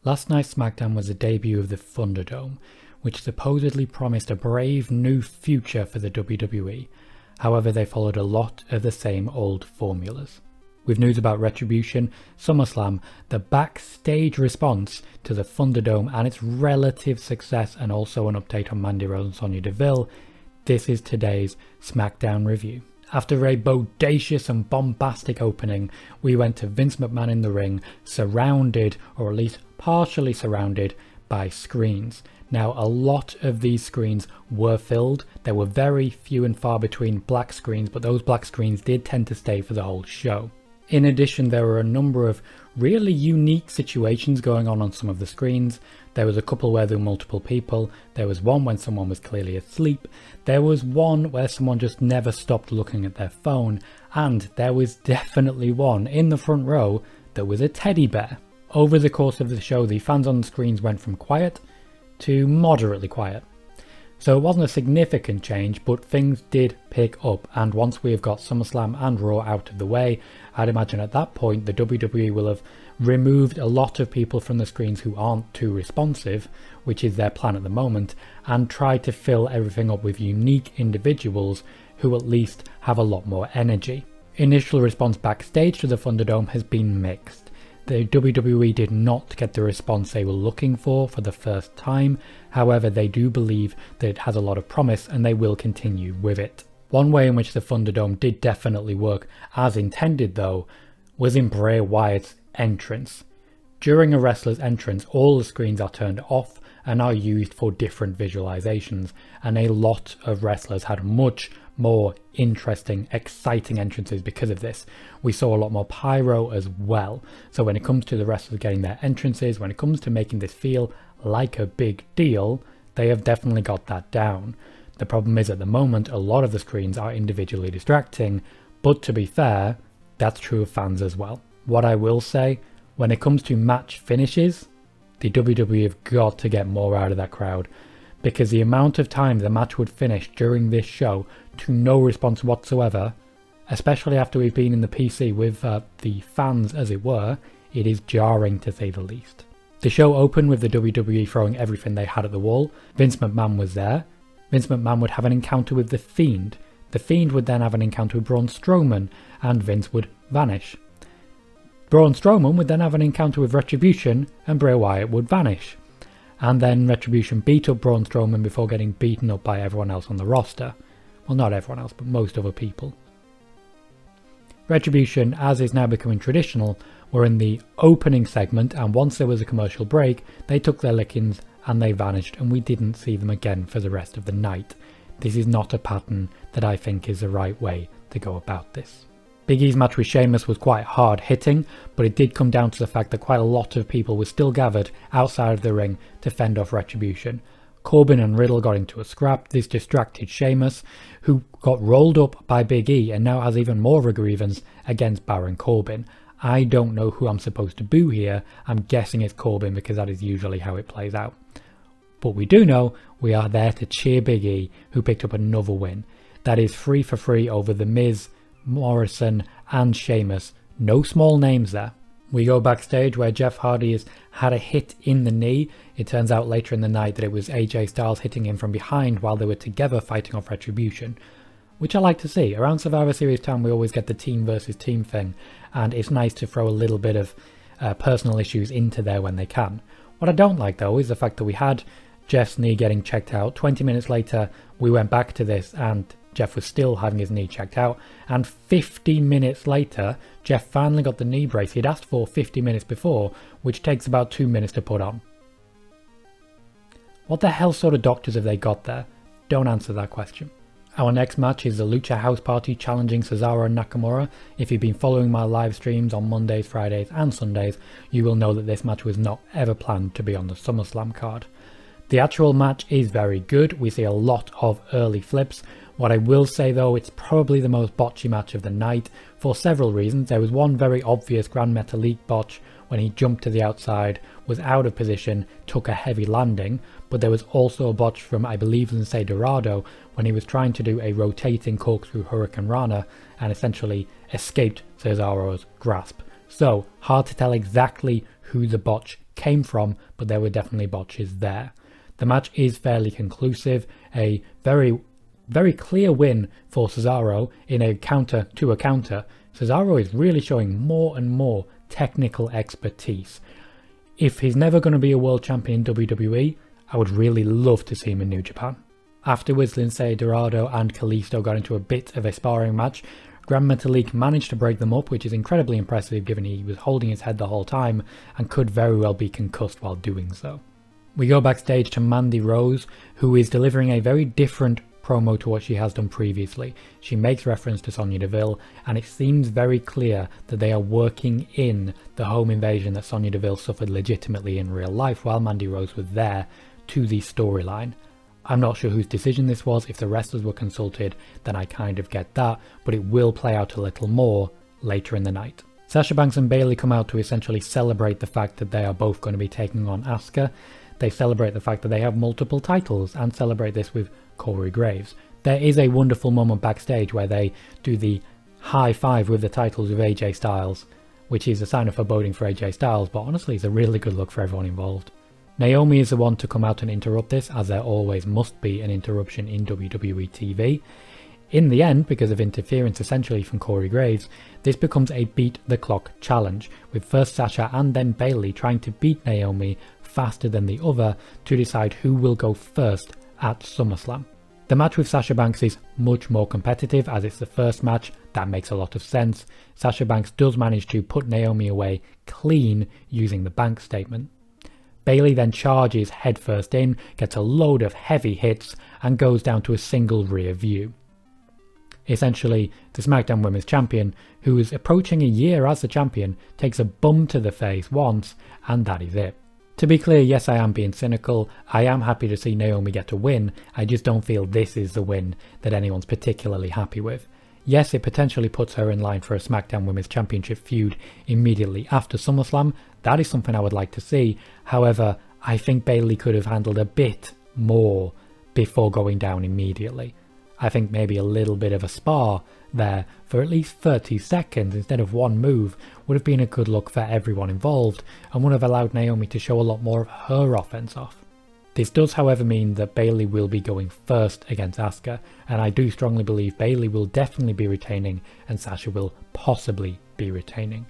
Last night's SmackDown was the debut of the Thunderdome, which supposedly promised a brave new future for the WWE. However, they followed a lot of the same old formulas. With news about Retribution, SummerSlam, the Backstage response to the Thunderdome and its relative success, and also an update on Mandy and Sonya Deville, this is today's SmackDown review. After a bodacious and bombastic opening, we went to Vince McMahon in the ring, surrounded, or at least partially surrounded, by screens. Now, a lot of these screens were filled. There were very few and far between black screens, but those black screens did tend to stay for the whole show. In addition, there were a number of really unique situations going on some of the screens. There was a couple where there were multiple people. There was one when someone was clearly asleep. There was one where someone just never stopped looking at their phone. And there was definitely one in the front row that was a teddy bear. Over the course of the show, the fans on the screens went from quiet to moderately quiet. So it wasn't a significant change, but things did pick up, and once we have got SummerSlam and Raw out of the way, I'd imagine at that point the WWE will have removed a lot of people from the screens who aren't too responsive, which is their plan at the moment, and try to fill everything up with unique individuals who at least have a lot more energy. Initial response backstage to the Thunderdome has been mixed. The WWE did not get the response they were looking for the first time. However, they do believe that it has a lot of promise and they will continue with it. One way in which the Thunderdome did definitely work as intended though was in Bray Wyatt's entrance. During a wrestler's entrance, all the screens are turned off and are used for different visualizations, and a lot of wrestlers had much more interesting, exciting entrances because of this. We saw a lot more pyro as well. So when it comes to the wrestlers getting their entrances, when it comes to making this feel like a big deal, they have definitely got that down. The problem is at the moment, a lot of the screens are individually distracting, but to be fair, that's true of fans as well. What I will say, when it comes to match finishes, the WWE have got to get more out of that crowd, because the amount of time the match would finish during this show to no response whatsoever, especially after we've been in the PC with the fans as it were, it is jarring to say the least. The show opened with the WWE throwing everything they had at the wall. Vince McMahon was there. Vince McMahon would have an encounter with The Fiend. The Fiend would then have an encounter with Braun Strowman, and Vince would vanish. Braun Strowman would then have an encounter with Retribution, and Bray Wyatt would vanish. And then Retribution beat up Braun Strowman before getting beaten up by everyone else on the roster. Well, not everyone else, but most other people. Retribution, as is now becoming traditional, were in the opening segment, and once there was a commercial break, they took their lickings and they vanished, and we didn't see them again for the rest of the night. This is not a pattern that I think is the right way to go about this. Big E's match with Sheamus was quite hard hitting, but it did come down to the fact that quite a lot of people were still gathered outside of the ring to fend off Retribution. Corbin and Riddle got into a scrap. This distracted Sheamus, who got rolled up by Big E and now has even more of a grievance against Baron Corbin. I don't know who I'm supposed to boo here. I'm guessing it's Corbin because that is usually how it plays out. But we do know we are there to cheer Big E, who picked up another win. That is 3 for 3 over The Miz, Morrison and Sheamus. No small names there. We go backstage where Jeff Hardy has had a hit in the knee. It turns out later in the night that it was AJ Styles hitting him from behind while they were together fighting off Retribution, which I like to see. Around Survivor Series time we always get the team versus team thing, and it's nice to throw a little bit of personal issues into there when they can. What I don't like though is the fact that we had Jeff's knee getting checked out. 20 minutes later we went back to this and Jeff was still having his knee checked out, and 50 minutes later Jeff finally got the knee brace he'd asked for 50 minutes before, which takes about 2 minutes to put on. What the hell sort of doctors have they got there? Don't answer that question. Our next match is the Lucha House Party challenging Cesaro and Nakamura. If you've been following my live streams on Mondays, Fridays and Sundays, you will know that this match was not ever planned to be on the SummerSlam card. The actual match is very good. We see a lot of early flips. What I will say though, it's probably the most botchy match of the night for several reasons. There was one very obvious Grand Metalik botch when he jumped to the outside, was out of position, took a heavy landing, but there was also a botch from, I believe, Lince Dorado when he was trying to do a rotating corkscrew Hurricane Rana and essentially escaped Cesaro's grasp. So hard to tell exactly who the botch came from, but there were definitely botches there. The match is fairly conclusive, a very, very clear win for Cesaro in a counter to a counter. Cesaro is really showing more and more technical expertise. If he's never going to be a world champion in WWE, I would really love to see him in New Japan. Afterwards, Lince Dorado and Kalisto got into a bit of a sparring match. Gran Metalik managed to break them up, which is incredibly impressive given he was holding his head the whole time and could very well be concussed while doing so. We go backstage to Mandy Rose, who is delivering a very different promo to what she has done previously. She makes reference to Sonya Deville, and it seems very clear that they are working in the home invasion that Sonya Deville suffered legitimately in real life while Mandy Rose was there to the storyline. I'm not sure whose decision this was. If the wrestlers were consulted, then I kind of get that, but it will play out a little more later in the night. Sasha Banks and Bayley come out to essentially celebrate the fact that they are both going to be taking on Asuka. They celebrate the fact that they have multiple titles and celebrate this with Corey Graves. There is a wonderful moment backstage where they do the high five with the titles with AJ Styles, which is a sign of foreboding for AJ Styles, but honestly it's a really good look for everyone involved. Naomi is the one to come out and interrupt this, as there always must be an interruption in WWE TV. In the end, because of interference essentially from Corey Graves, this becomes a beat the clock challenge, with first Sasha and then Bayley trying to beat Naomi faster than the other to decide who will go first at SummerSlam. The match with Sasha Banks is much more competitive as it's the first match. That makes a lot of sense. Sasha Banks does manage to put Naomi away clean using the Banks statement. Bayley then charges headfirst in, gets a load of heavy hits and goes down to a single rear view. Essentially, the SmackDown Women's Champion, who is approaching a year as the champion, takes a bum to the face once, and that is it. To be clear, yes, I am being cynical. I am happy to see Naomi get a win. I just don't feel this is the win that anyone's particularly happy with. Yes, it potentially puts her in line for a SmackDown Women's Championship feud immediately after SummerSlam. That is something I would like to see. However, I think Bayley could have handled a bit more before going down immediately. I think maybe a little bit of a spar there for at least 30 seconds instead of one move would have been a good look for everyone involved and would have allowed Naomi to show a lot more of her offense off. This does, however, mean that Bayley will be going first against Asuka, and I do strongly believe Bayley will definitely be retaining and Sasha will possibly be retaining.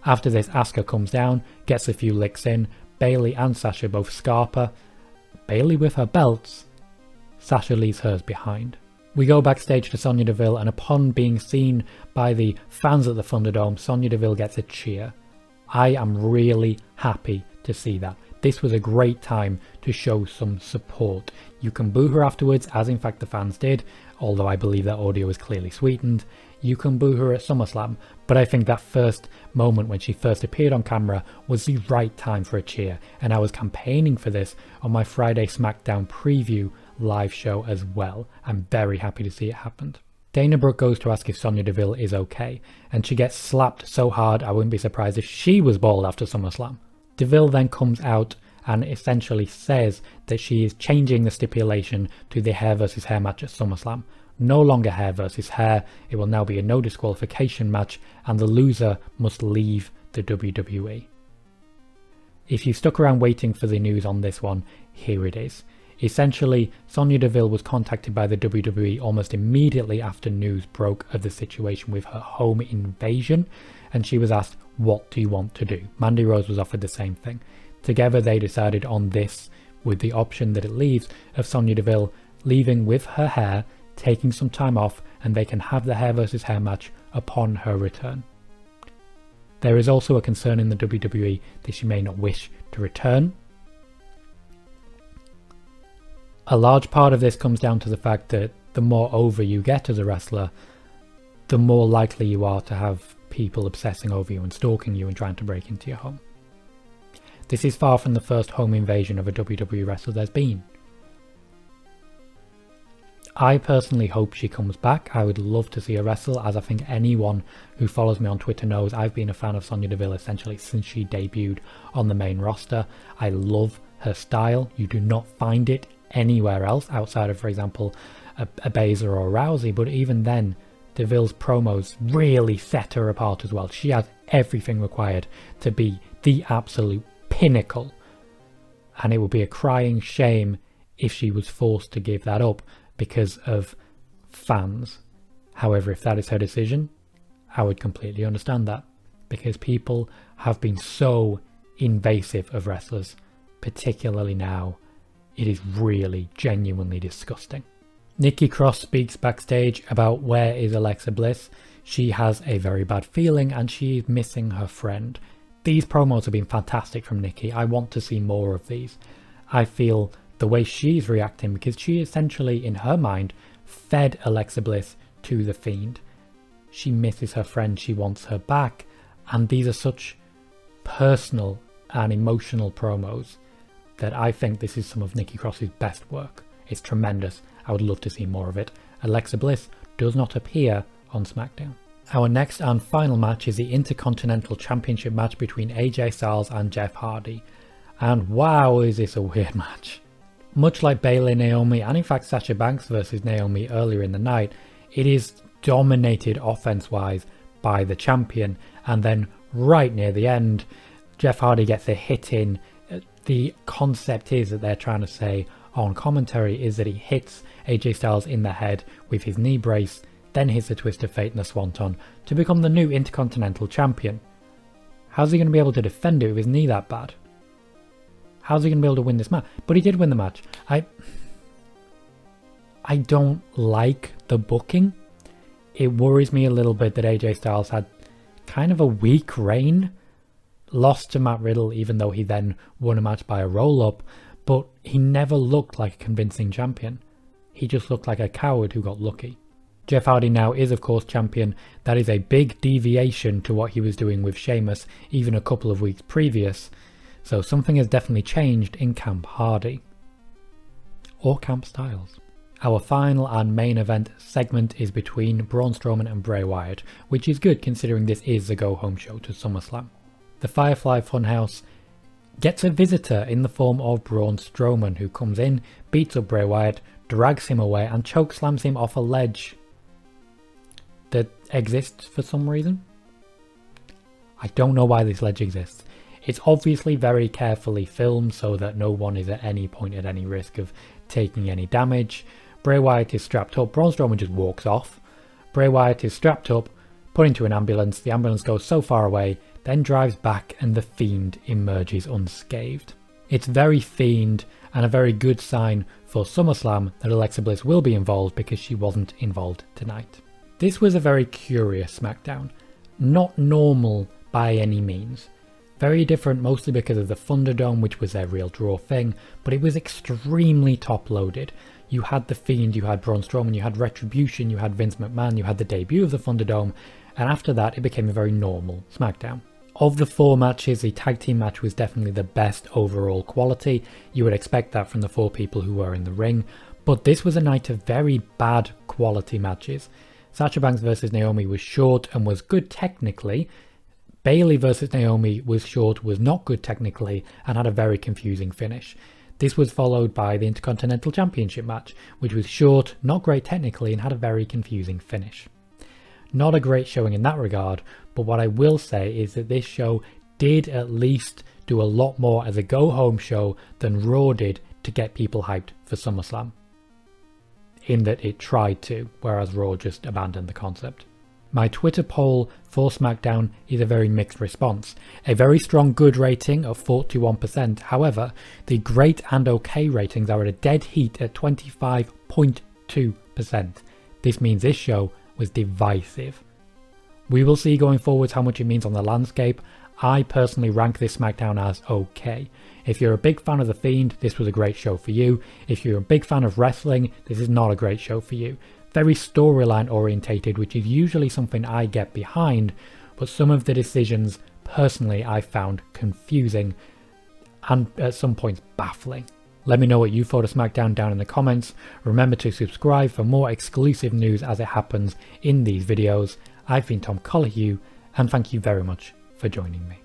After this, Asuka comes down, gets a few licks in, Bayley and Sasha both scarper. Bayley with her belts, Sasha leaves hers behind. We go backstage to Sonya Deville, and upon being seen by the fans at the Thunderdome, Sonya Deville gets a cheer. I am really happy to see that. This was a great time to show some support. You can boo her afterwards, as in fact the fans did, although I believe that audio is clearly sweetened. You can boo her at SummerSlam, but I think that first moment when she first appeared on camera was the right time for a cheer, and I was campaigning for this on my Friday SmackDown preview live show as well. I'm very happy to see it happened. Dana Brooke goes to ask if Sonya Deville is okay, and she gets slapped so hard I wouldn't be surprised if she was bald after SummerSlam. Deville then comes out and essentially says that she is changing the stipulation to the hair versus hair match at SummerSlam. No longer hair versus hair, it will now be a no disqualification match and the loser must leave the WWE. If you stuck around waiting for the news on this one, here it is. Essentially, Sonya Deville was contacted by the WWE almost immediately after news broke of the situation with her home invasion, and she was asked, what do you want to do? Mandy Rose was offered the same thing. Together they decided on this, with the option that it leaves of Sonya Deville leaving with her hair, taking some time off, and they can have the hair versus hair match upon her return. There is also a concern in the WWE that she may not wish to return. A large part of this comes down to the fact that the more over you get as a wrestler, the more likely you are to have people obsessing over you and stalking you and trying to break into your home. This is far from the first home invasion of a WWE wrestler there's been. I personally hope she comes back. I would love to see her wrestle, as I think anyone who follows me on Twitter knows I've been a fan of Sonya Deville essentially since she debuted on the main roster. I love her style. You do not find it anywhere else outside of, for example, a Baszler or a Rousey, but even then, Deville's promos really set her apart as well. She has everything required to be the absolute pinnacle, and it would be a crying shame if she was forced to give that up because of fans. However, if that is her decision, I would completely understand that, because people have been so invasive of wrestlers, particularly now. It is really genuinely disgusting. Nikki Cross speaks backstage about where is Alexa Bliss. She has a very bad feeling and she is missing her friend. These promos have been fantastic from Nikki. I want to see more of these. I feel the way she's reacting, because she essentially, in her mind, fed Alexa Bliss to the Fiend. She misses her friend, she wants her back, and these are such personal and emotional promos that I think this is some of Nikki Cross's best work. It's tremendous. I would love to see more of it. Alexa Bliss does not appear on SmackDown. Our next and final match is the Intercontinental Championship match between AJ Styles and Jeff Hardy. And wow, is this a weird match. Much like Bayley, Naomi, and in fact Sasha Banks versus Naomi earlier in the night, it is dominated offense-wise by the champion, and then right near the end, Jeff Hardy gets a hit in. The concept is that they're trying to say on commentary is that he hits AJ Styles in the head with his knee brace, then hits the Twist of Fate and the Swanton to become the new Intercontinental Champion. How's he going to be able to defend it with his knee that bad? How's he going to be able to win this match? But he did win the match. I don't like the booking. It worries me a little bit that AJ Styles had kind of a weak reign. Lost to Matt Riddle, even though he then won a match by a roll-up, but he never looked like a convincing champion. He just looked like a coward who got lucky. Jeff Hardy now is of course champion. That is a big deviation to what he was doing with Sheamus even a couple of weeks previous. So something has definitely changed in Camp Hardy. Or Camp Styles. Our final and main event segment is between Braun Strowman and Bray Wyatt, which is good considering this is the go-home show to SummerSlam. The Firefly Funhouse gets a visitor in the form of Braun Strowman, who comes in, beats up Bray Wyatt, drags him away and chokeslams him off a ledge that exists for some reason. I don't know why this ledge exists. It's obviously very carefully filmed so that no one is at any point at any risk of taking any damage. Bray Wyatt is strapped up. Braun Strowman just walks off. Bray Wyatt is strapped up, put into an ambulance. The ambulance goes so far away, then drives back and the Fiend emerges unscathed. It's very Fiend and a very good sign for SummerSlam that Alexa Bliss will be involved, because she wasn't involved tonight. This was a very curious SmackDown. Not normal by any means. Very different, mostly because of the Thunderdome, which was their real draw thing, but it was extremely top-loaded. You had The Fiend, you had Braun Strowman, you had Retribution, you had Vince McMahon, you had the debut of the Thunderdome, and after that it became a very normal SmackDown. Of the 4 matches, the tag team match was definitely the best overall quality. You would expect that from the 4 people who were in the ring, but this was a night of very bad quality matches. Sasha Banks versus Naomi was short and was good technically. Bayley versus Naomi was short, was not good technically, and had a very confusing finish. This was followed by the Intercontinental Championship match, which was short, not great technically, and had a very confusing finish. Not a great showing in that regard, but what I will say is that this show did at least do a lot more as a go-home show than Raw did to get people hyped for SummerSlam. In that it tried to, whereas Raw just abandoned the concept. My Twitter poll for SmackDown is a very mixed response. A very strong good rating of 41%, however, the great and okay ratings are at a dead heat at 25.2%. This means this show was divisive. We will see going forwards how much it means on the landscape. I personally rank this SmackDown as okay. If you're a big fan of The Fiend, this was a great show for you. If you're a big fan of wrestling, this is not a great show for you. Very storyline orientated, which is usually something I get behind, but some of the decisions, personally, I found confusing and at some points baffling. Let me know what you thought of SmackDown down in the comments. Remember to subscribe for more exclusive news as it happens in these videos. I've been Tom Colahue, and thank you very much for joining me.